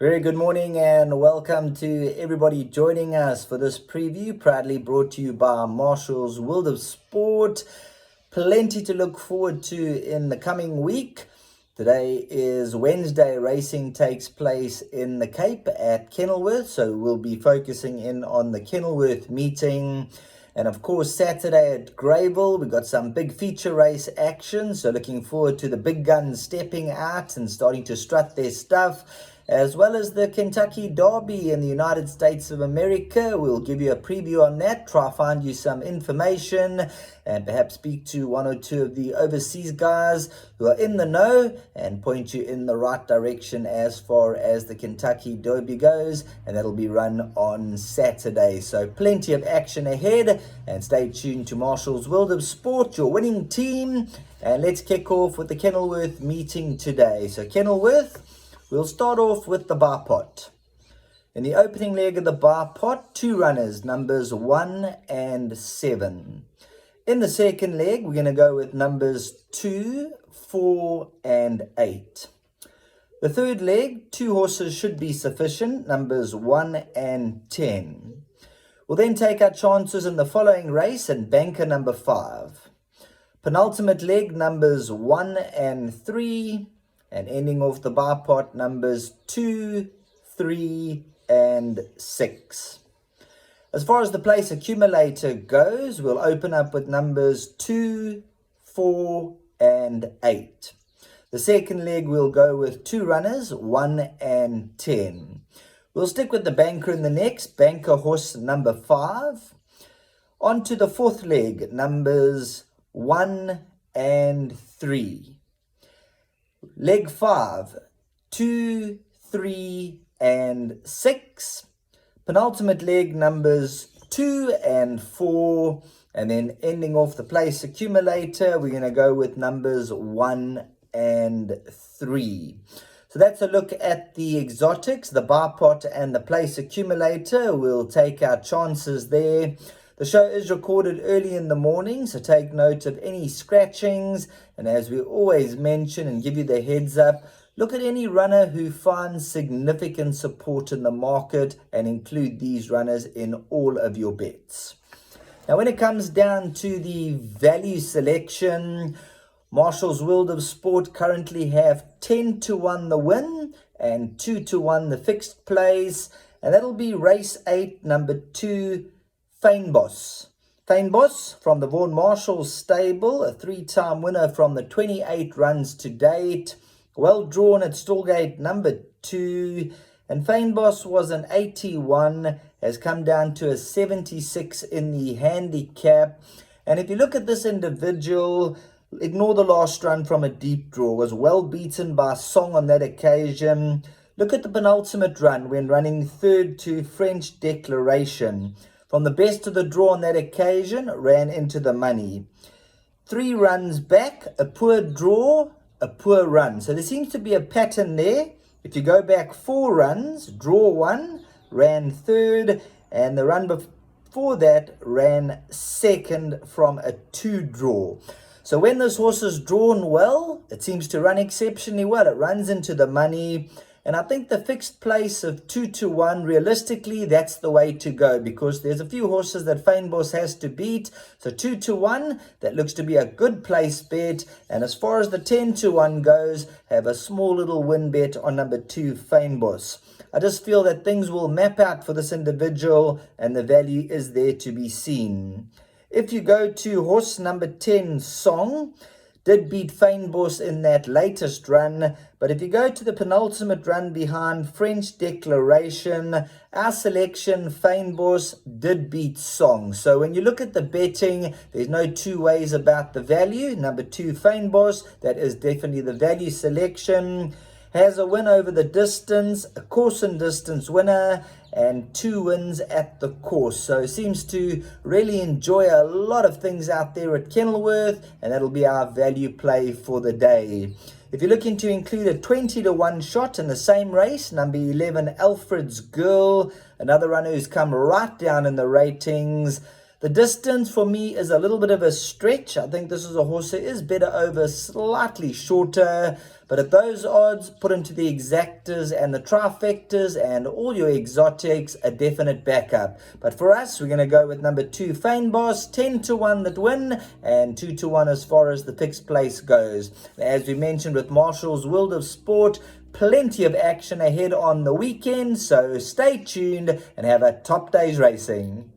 Very good morning and welcome to everybody joining us for this preview, proudly brought to you by Marshall's World of Sport. Plenty to look forward to in the coming week. Today is Wednesday. Racing takes place in the Cape at Kenilworth, so we'll be focusing in on the Kenilworth meeting. And of course, Saturday at Greyville, we've got some big feature race action. So looking forward to the big guns stepping out and starting to strut their stuff, as well as the Kentucky Derby in the United States of America. We'll give you a preview on that, try find you some information, and perhaps speak to one or two of the overseas guys who are in the know and point you in the right direction as far as the Kentucky Derby goes, and that'll be run on Saturday. So plenty of action ahead, and stay tuned to Marshall's World of Sport, your winning team. And let's kick off with the Kenilworth meeting today. So Kenilworth, we'll start off with the bar pot. In the opening leg of the bar pot, two runners, numbers 1 and 7. In the second leg, we're going to go with numbers 2, 4, and 8. The third leg, two horses should be sufficient, numbers 1 and 10. We'll then take our chances in the following race and banker number 5. Penultimate leg, numbers 1 and 3. And ending off the bar pot, numbers 2, 3, and 6. As far as the place accumulator goes, we'll open up with numbers 2, 4, and 8. The second leg, we'll go with two runners, 1 and 10. We'll stick with the banker in the next, banker horse number 5. On to the fourth leg, numbers 1 and 3. Leg 5, 2, 3, and 6. Penultimate leg, numbers 2 and 4. And then ending off the place accumulator, we're going to go with numbers 1 and 3. So that's a look at the exotics, the bar pot and the place accumulator. We'll take our chances there. The show is recorded early in the morning, so take note of any scratchings. And as we always mention and give you the heads up, look at any runner who finds significant support in the market and include these runners in all of your bets. Now, when it comes down to the value selection, Marshall's World of Sport currently have 10-1 the win and 2-1 the fixed place. And that'll be race 8, number 2, Fynbos. Fynbos from the Vaughan Marshall stable, a 3-time winner from the 28 runs to date. Well drawn at Stallgate number 2. And Fynbos was an 81, has come down to a 76 in the handicap. And if you look at this individual, ignore the last run from a deep draw, was well beaten by Song on that occasion. Look at the penultimate run when running third to French Declaration. From the best of the draw on that occasion, ran into the money. 3 runs back, a poor draw, a poor run. So there seems to be a pattern there. If you go back 4 runs, draw 1, ran third, and the run before that ran second from a 2 draw. So when this horse is drawn well, it seems to run exceptionally well. It runs into the money. And I think the fixed place of 2-1, realistically, that's the way to go, because there's a few horses that Fynbos has to beat. So 2-1, that looks to be a good place bet. And as far as the 10-1 goes, have a small little win bet on number 2, Fynbos. I just feel that things will map out for this individual, and the value is there to be seen. If you go to horse number 10, Song, did beat Fynbos in that latest run. But if you go to the penultimate run behind French Declaration, our selection, Fynbos, did beat Song. So when you look at the betting, there's no two ways about the value. Number 2, Fynbos, that is definitely the value selection. Has a win over the distance, a course and distance winner, and 2 wins at the course. So seems to really enjoy a lot of things out there at Kenilworth, and that'll be our value play for the day. If you're looking to include a 20-1 shot in the same race, number 11, Alfred's Girl, another runner who's come right down in the ratings. The distance for me is a little bit of a stretch. I think this is a horse that is better over slightly shorter, but at those odds, put into the exactas and the trifectas and all your exotics, a definite backup. But for us, we're going to go with number 2, Fane Boss, 10-1 that win, and 2-1 as far as the fixed place goes. As we mentioned with Marshall's World of Sport, plenty of action ahead on the weekend, so stay tuned and have a top day's racing.